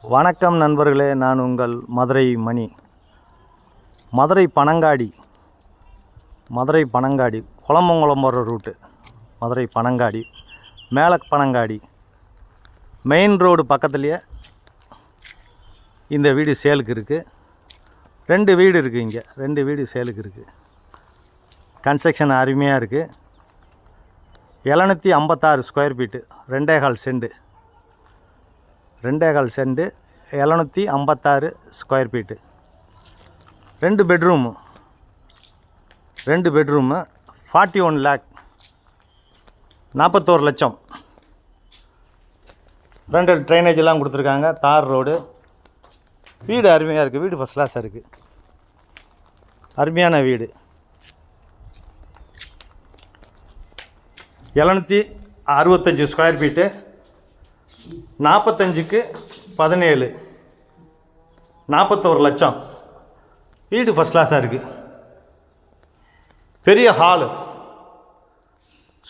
வணக்கம் நண்பர்களே, நான் உங்கள் மதுரை மணி. மதுரை பனங்காடி குளமங்குளம் போகிற ரூட்டு. மதுரை பனங்காடி, மேலே பனங்காடி மெயின் ரோடு பக்கத்துலேயே இந்த வீடு சேலுக்கு இருக்குது. 2 வீடு இருக்குது. இங்கே 2 வீடு சேலுக்கு இருக்குது. கன்ஸ்ட்ரக்ஷன் அருமையாக இருக்குது. 756 square feet, 2.25 cent, 756 square feet. 2 bedroom 41 lakh, 41 லட்சம். ஃப்ரண்ட் ட்ரைனேஜ் எல்லாம் கொடுத்துருக்காங்க. தார் ரோடு. வீடு அருமையாக இருக்குது. வீடு ஃபஸ்ட் கிளாஸாக இருக்குது. அருமையான வீடு. 765 ஸ்கொயர் ஃபீட்டு, 45க்கு 17, 41 லட்சம். வீடு ஃபஸ்ட் கிளாஸாக இருக்குது. பெரிய ஹாலு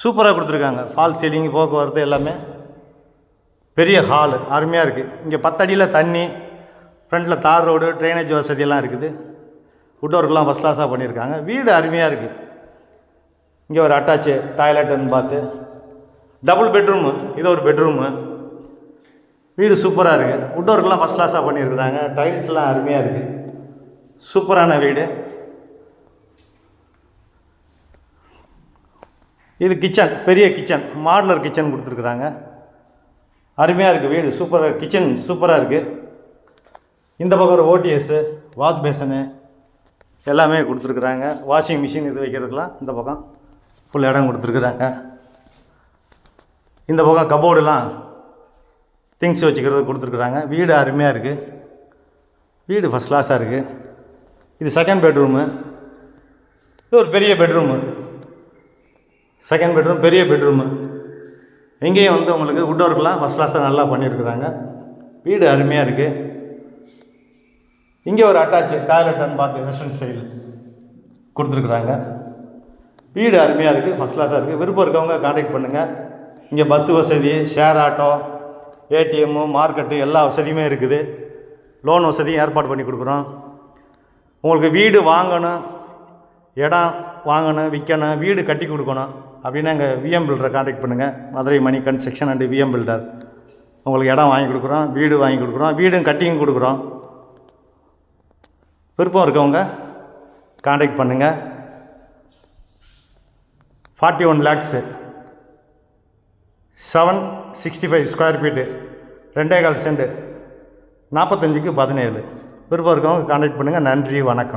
சூப்பராக கொடுத்துருக்காங்க. ஃபால் சீலிங், போக்குவரத்து எல்லாமே. பெரிய ஹாலு அருமையாக இருக்குது. இங்கே 10 அடியில் தண்ணி, ஃப்ரண்ட்டில் தார் ரோடு, ட்ரைனேஜ் வசதியெல்லாம் இருக்குது. வுட் ஒர்க்லாம் ஃபஸ்ட் கிளாஸாக பண்ணியிருக்காங்க. வீடு அருமையாக இருக்குது. இங்கே ஒரு அட்டாச்சு டாய்லெட்டுன்னு பார்த்து, டபுள் பெட்ரூமு, இது ஒரு பெட்ரூமு. வீடு சூப்பராக இருக்குது. வுட் ஒர்க்லாம் ஃபஸ்ட் கிளாஸாக பண்ணியிருக்கிறாங்க. டைல்ஸ்லாம் அருமையாக இருக்குது. சூப்பரான வீடு. இது கிச்சன், பெரிய கிச்சன், மாடுலர் கிச்சன் கொடுத்துருக்குறாங்க. அருமையாக இருக்குது வீடு. சூப்பராக கிச்சன் சூப்பராக இருக்குது. இந்த பக்கம் ஒரு ஓடிஎஸ்ஸு, வாஷ் பேசனு எல்லாமே கொடுத்துருக்குறாங்க. வாஷிங் மிஷின் இது வைக்கிறதுக்கெலாம் இந்த பக்கம் ஃபுல் இடம் கொடுத்துருக்குறாங்க. இந்த பக்கம் கபோர்டுலாம் திங்ஸ் வச்சுக்கிறது கொடுத்துருக்குறாங்க. வீடு அருமையாக இருக்குது. வீடு ஃபஸ்ட் கிளாஸாக இருக்குது. இது செகண்ட் பெட்ரூமு. இது ஒரு பெரிய பெட்ரூமு. செகண்ட் பெட்ரூம், பெரிய பெட்ரூமு. எங்கேயும் வந்து உங்களுக்கு வுட் ஒர்க்லாம் ஃபஸ்ட் கிளாஸாக நல்லா பண்ணியிருக்கிறாங்க. வீடு அருமையாக இருக்குது. இங்கே ஒரு அட்டாச்சு டாய்லெட்டுன்னு பார்த்து வெஸ்டர்ன் ஸ்டைல் கொடுத்துருக்குறாங்க. வீடு அருமையாக இருக்குது. ஃபஸ்ட் கிளாஸாக இருக்குது. விருப்பம் இருக்கவங்க கான்டாக்ட் பண்ணுங்கள். இங்கே பஸ்ஸு வசதி, ஷேர் ஆட்டோ, ஏடிஎம்மு, மார்க்கெட்டு எல்லா வசதியுமே இருக்குது. லோன் வசதியும் ஏற்பாடு பண்ணி கொடுக்குறோம். உங்களுக்கு வீடு வாங்கணும், இடம் வாங்கணும், விற்கணும், வீடு கட்டி கொடுக்கணும் அப்படின்னா எங்கள் விஎம் பில்டரை கான்டாக்ட் பண்ணுங்கள். மதுரை மணி கன்ஸ்ட்ரக்ஷன் அண்டு விஎம் பில்டர். உங்களுக்கு இடம் வாங்கி கொடுக்குறோம், வீடு வாங்கி கொடுக்குறோம், வீடும் கட்டியும் கொடுக்குறோம். விருப்பம் இருக்கவங்க கான்டாக்ட் பண்ணுங்கள். 41 லேக்ஸு, 765 ஸ்கொயர் ஃபீட்டு, 2.25 செண்டு, 45க்கு 17. விருப்பம் இருக்கவங்க கான்டாக்ட் பண்ணுங்கள். நன்றி, வணக்கம்.